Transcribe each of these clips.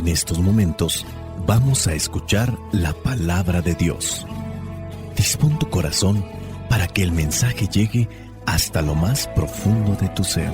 En estos momentos vamos a escuchar la palabra de Dios. Dispón tu corazón para que el mensaje llegue hasta lo más profundo de tu ser.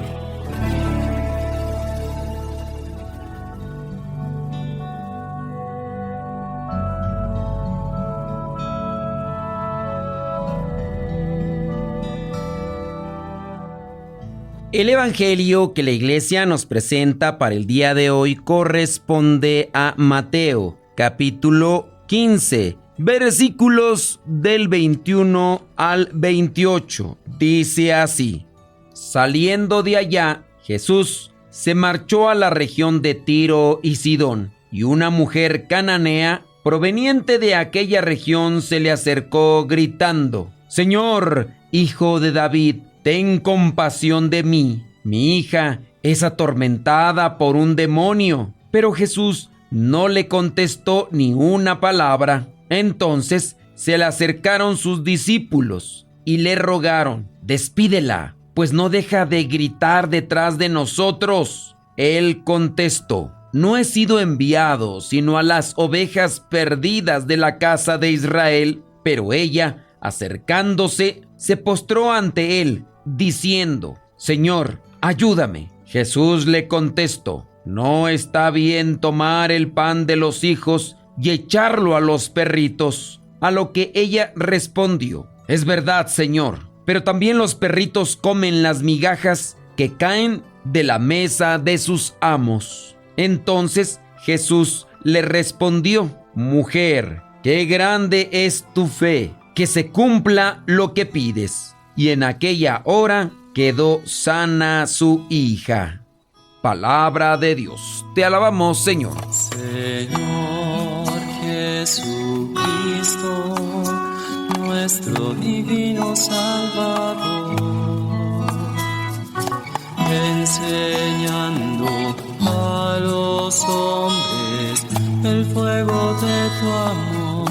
El evangelio que la iglesia nos presenta para el día de hoy corresponde a Mateo, capítulo 15, versículos del 21 al 28. Dice así: Saliendo de allá, Jesús se marchó a la región de Tiro y Sidón, y una mujer cananea proveniente de aquella región se le acercó gritando: Señor, hijo de David, ten compasión de mí. Mi hija es atormentada por un demonio. Pero Jesús no le contestó ni una palabra. Entonces se le acercaron sus discípulos y le rogaron: despídela, pues no deja de gritar detrás de nosotros. Él contestó: no he sido enviado sino a las ovejas perdidas de la casa de Israel. Pero ella, acercándose, se postró ante él, diciendo: Señor, ayúdame. Jesús le contestó: no está bien tomar el pan de los hijos y echarlo a los perritos. A lo que ella respondió: es verdad, Señor, pero también los perritos comen las migajas que caen de la mesa de sus amos. Entonces Jesús le respondió: mujer, qué grande es tu fe, que se cumpla lo que pides. Y en aquella hora quedó sana su hija. Palabra de Dios. Te alabamos, Señor. Señor Jesucristo, nuestro divino Salvador, enseñando a los hombres el fuego de tu amor.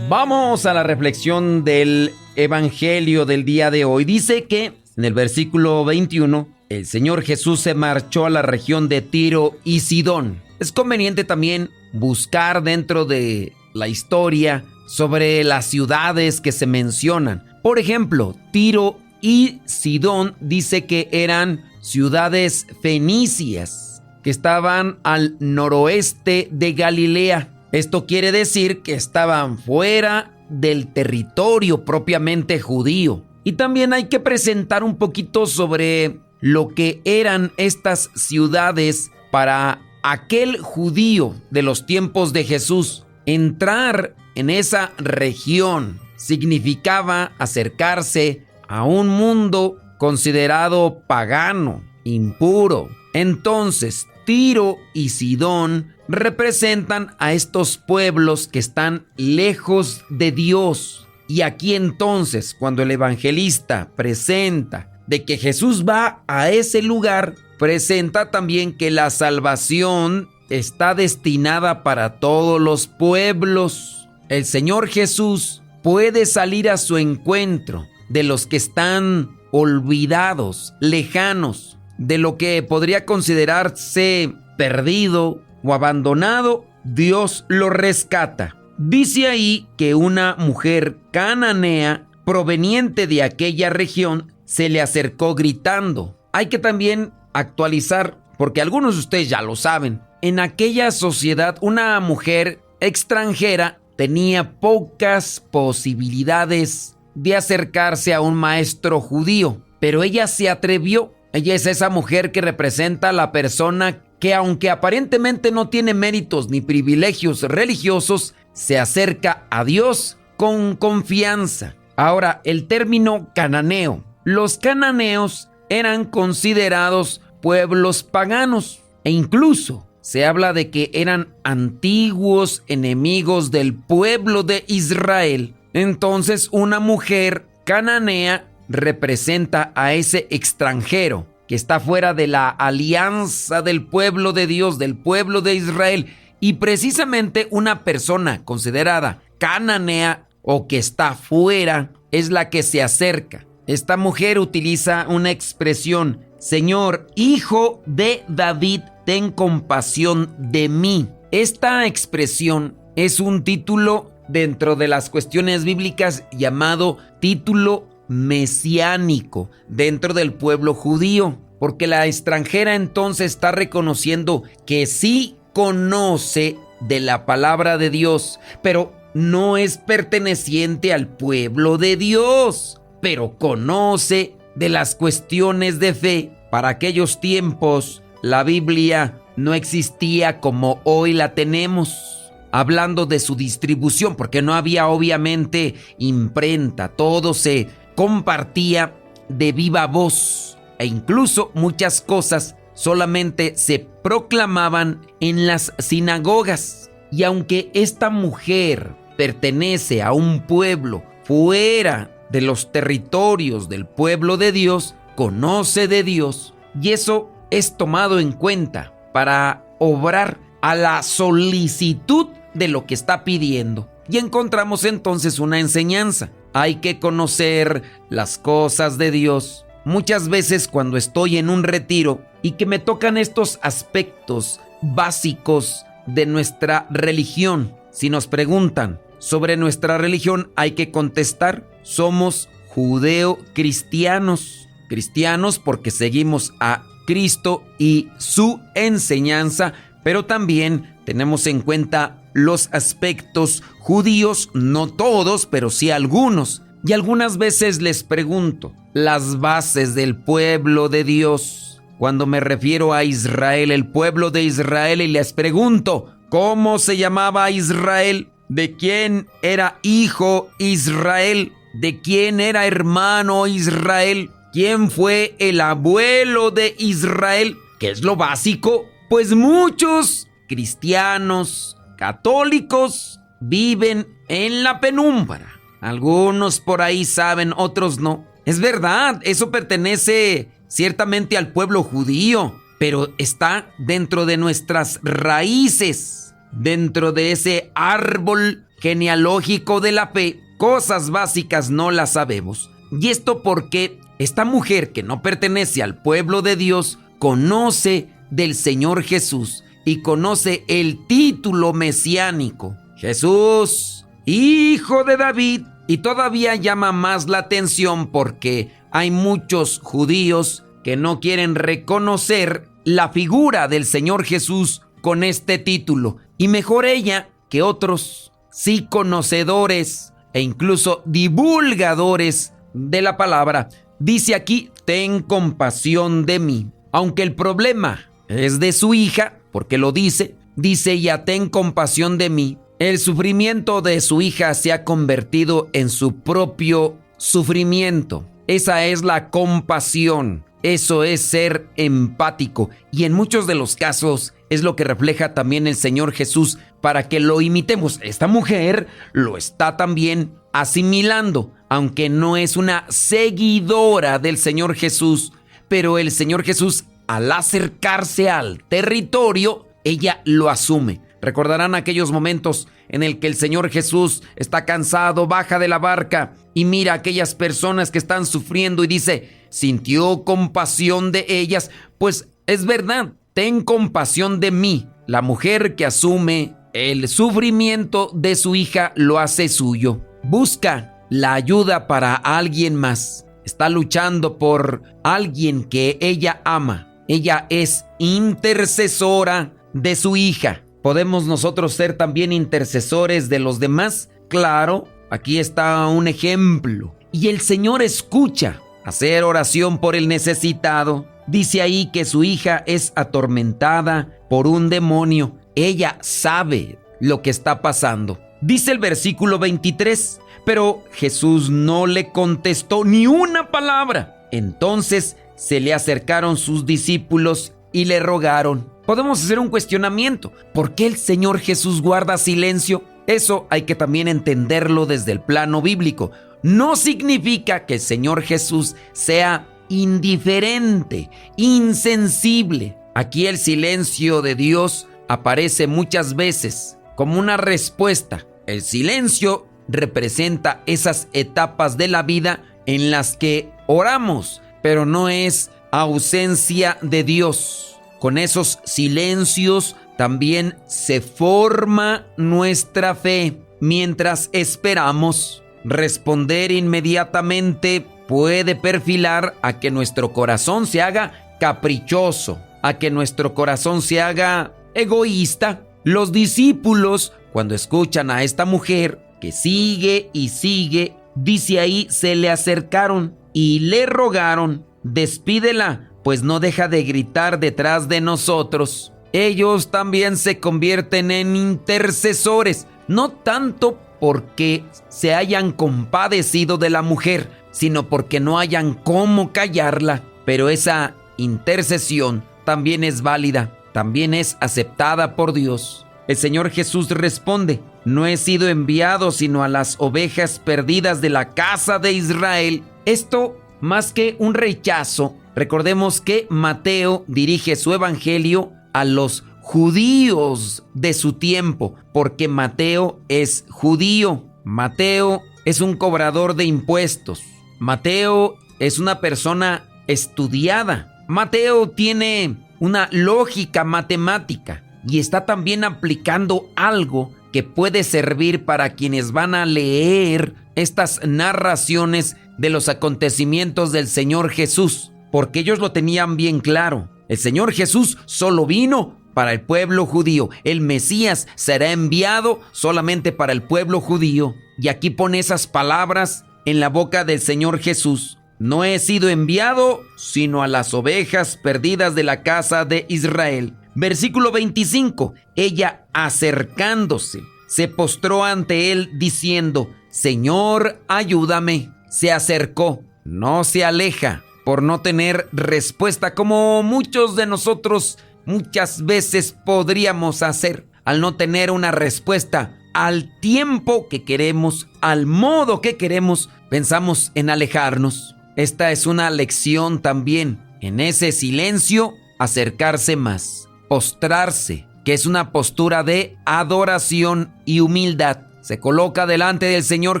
Vamos a la reflexión del evangelio del día de hoy. Dice que en el versículo 21, el Señor Jesús se marchó a la región de Tiro y Sidón. Es conveniente también buscar dentro de la historia sobre las ciudades que se mencionan. Por ejemplo, Tiro y Sidón dice que eran ciudades fenicias que estaban al noroeste de Galilea. Esto quiere decir que estaban fuera del territorio propiamente judío. Y también hay que presentar un poquito sobre lo que eran estas ciudades para aquel judío de los tiempos de Jesús. Entrar en esa región significaba acercarse a un mundo considerado pagano, impuro. Entonces, Tiro y Sidón representan a estos pueblos que están lejos de Dios. Y aquí entonces, cuando el evangelista presenta de que Jesús va a ese lugar, presenta también que la salvación está destinada para todos los pueblos. El Señor Jesús puede salir a su encuentro de los que están olvidados, lejanos, de lo que podría considerarse perdido o abandonado. Dios lo rescata. Dice ahí que una mujer cananea proveniente de aquella región se le acercó gritando. Hay que también actualizar, porque algunos de ustedes ya lo saben. En aquella sociedad, una mujer extranjera tenía pocas posibilidades de acercarse a un maestro judío, pero ella se atrevió. Ella es esa mujer que representa a la persona que, aunque aparentemente no tiene méritos ni privilegios religiosos, se acerca a Dios con confianza. Ahora, el término cananeo. Los cananeos eran considerados pueblos paganos e incluso se habla de que eran antiguos enemigos del pueblo de Israel. Entonces, una mujer cananea representa a ese extranjero que está fuera de la alianza del pueblo de Dios, del pueblo de Israel. Y precisamente una persona considerada cananea o que está fuera es la que se acerca. Esta mujer utiliza una expresión: Señor, hijo de David, ten compasión de mí. Esta expresión es un título dentro de las cuestiones bíblicas llamado título mesiánico dentro del pueblo judío, porque la extranjera entonces está reconociendo que sí conoce de la palabra de Dios, pero no es perteneciente al pueblo de Dios, pero conoce de las cuestiones de fe. Para aquellos tiempos, la Biblia no existía como hoy la tenemos, hablando de su distribución, porque no había obviamente imprenta, todo se compartía de viva voz e incluso muchas cosas solamente se proclamaban en las sinagogas. Y aunque esta mujer pertenece a un pueblo fuera de los territorios del pueblo de Dios, conoce de Dios, y eso es tomado en cuenta para obrar a la solicitud de lo que está pidiendo. Y encontramos entonces una enseñanza. Hay que conocer las cosas de Dios. Muchas veces cuando estoy en un retiro y que me tocan estos aspectos básicos de nuestra religión, si nos preguntan sobre nuestra religión, hay que contestar: somos judeo-cristianos. Cristianos porque seguimos a Cristo y su enseñanza, pero también tenemos en cuenta los aspectos judíos, no todos, pero sí algunos. Y algunas veces les pregunto las bases del pueblo de Dios. Cuando me refiero a Israel, el pueblo de Israel, y les pregunto, ¿cómo se llamaba Israel? ¿De quién era hijo Israel? ¿De quién era hermano Israel? ¿Quién fue el abuelo de Israel? ¿Qué es lo básico? Pues muchos cristianos católicos viven en la penumbra. Algunos por ahí saben, otros no. Es verdad, eso pertenece ciertamente al pueblo judío, pero está dentro de nuestras raíces, dentro de ese árbol genealógico de la fe. Cosas básicas no las sabemos. Y esto porque esta mujer que no pertenece al pueblo de Dios conoce del Señor Jesús y conoce el título mesiánico. Jesús, hijo de David. Y todavía llama más la atención porque hay muchos judíos que no quieren reconocer la figura del Señor Jesús con este título. Y mejor ella que otros, sí conocedores e incluso divulgadores de la palabra. Dice aquí, ten compasión de mí. Aunque el problema es de su hija, porque lo dice ella, ten compasión de mí. El sufrimiento de su hija se ha convertido en su propio sufrimiento. Esa es la compasión. Eso es ser empático. Y en muchos de los casos es lo que refleja también el Señor Jesús para que lo imitemos. Esta mujer lo está también asimilando, aunque no es una seguidora del Señor Jesús. Pero el Señor Jesús, al acercarse al territorio, ella lo asume. Recordarán aquellos momentos en el que el Señor Jesús está cansado, baja de la barca y mira a aquellas personas que están sufriendo y dice, sintió compasión de ellas. Pues es verdad, ten compasión de mí. La mujer que asume el sufrimiento de su hija lo hace suyo. Busca la ayuda para alguien más. Está luchando por alguien que ella ama. Ella es intercesora de su hija. ¿Podemos nosotros ser también intercesores de los demás? Claro, aquí está un ejemplo. Y el Señor escucha hacer oración por el necesitado. Dice ahí que su hija es atormentada por un demonio. Ella sabe lo que está pasando. Dice el versículo 23, pero Jesús no le contestó ni una palabra. Entonces se le acercaron sus discípulos y le rogaron. Podemos hacer un cuestionamiento. ¿Por qué el Señor Jesús guarda silencio? Eso hay que también entenderlo desde el plano bíblico. No significa que el Señor Jesús sea indiferente, insensible. Aquí el silencio de Dios aparece muchas veces como una respuesta. El silencio representa esas etapas de la vida en las que oramos, pero no es ausencia de Dios. Con esos silencios también se forma nuestra fe. Mientras esperamos, responder inmediatamente puede perfilar a que nuestro corazón se haga caprichoso, a que nuestro corazón se haga egoísta. Los discípulos, cuando escuchan a esta mujer que sigue y sigue, dice ahí, se le acercaron y le rogaron: despídela, pues no deja de gritar detrás de nosotros. Ellos también se convierten en intercesores, no tanto porque se hayan compadecido de la mujer, sino porque no hayan cómo callarla. Pero esa intercesión también es válida, también es aceptada por Dios. El Señor Jesús responde: no he sido enviado sino a las ovejas perdidas de la casa de Israel. Esto, más que un rechazo, recordemos que Mateo dirige su evangelio a los judíos de su tiempo, porque Mateo es judío. Mateo es un cobrador de impuestos. Mateo es una persona estudiada. Mateo tiene una lógica matemática y está también aplicando algo que puede servir para quienes van a leer estas narraciones de los acontecimientos del Señor Jesús, porque ellos lo tenían bien claro. El Señor Jesús solo vino para el pueblo judío. El Mesías será enviado solamente para el pueblo judío. Y aquí pone esas palabras en la boca del Señor Jesús: no he sido enviado sino a las ovejas perdidas de la casa de Israel. Versículo 25. Ella, acercándose, se postró ante él diciendo: Señor, ayúdame. Se acercó, no se aleja por no tener respuesta, como muchos de nosotros muchas veces podríamos hacer. Al no tener una respuesta al tiempo que queremos, al modo que queremos, pensamos en alejarnos. Esta es una lección también. En ese silencio, acercarse más, postrarse, que es una postura de adoración y humildad. Se coloca delante del Señor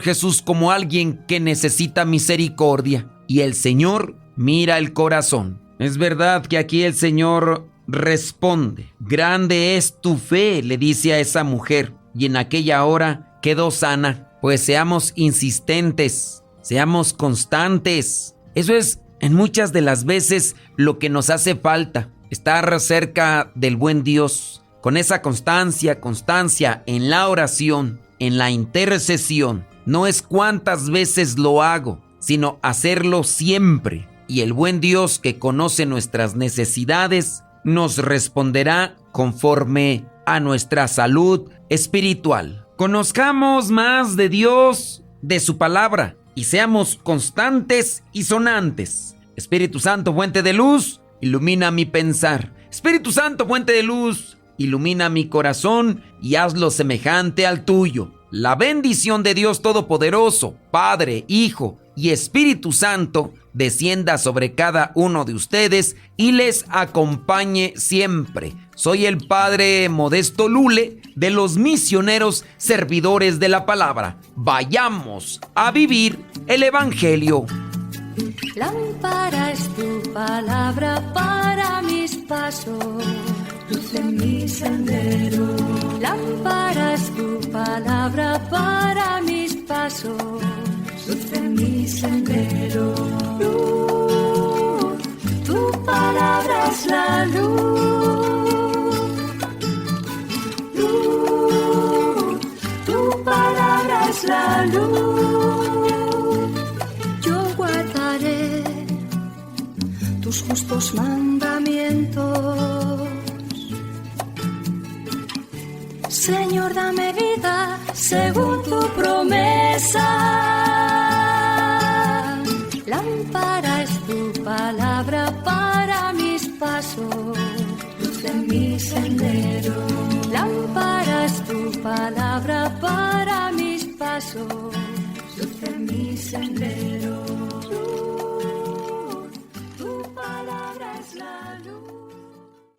Jesús como alguien que necesita misericordia, y el Señor mira el corazón. Es verdad que aquí el Señor responde: grande es tu fe, le dice a esa mujer, y en aquella hora quedó sana. Pues seamos insistentes, seamos constantes. Eso es en muchas de las veces lo que nos hace falta: estar cerca del buen Dios, con esa constancia en la oración, en la intercesión. No es cuántas veces lo hago, sino hacerlo siempre. Y el buen Dios, que conoce nuestras necesidades, nos responderá conforme a nuestra salud espiritual. Conozcamos más de Dios, de su palabra, y seamos constantes y sonantes. Espíritu Santo, fuente de luz, ilumina mi pensar. Espíritu Santo, fuente de luz, ilumina mi corazón y hazlo semejante al tuyo. La bendición de Dios Todopoderoso, Padre, Hijo y Espíritu Santo, descienda sobre cada uno de ustedes y les acompañe siempre. Soy el Padre Modesto Lule, de los misioneros servidores de la palabra. Vayamos a vivir el Evangelio. Lámpara es tu palabra para mis pasos, luz en mi sendero. Lámpara es tu palabra para mis pasos, luz en mi sendero. Luz, tu palabra es la luz. Luz, tu palabra es la luz. Yo guardaré tus justos mandamientos. Señor, dame vida según tu promesa. Lámpara es tu palabra para mis pasos, luz en mi sendero. Lámpara es tu palabra para mis pasos, luz en mi sendero.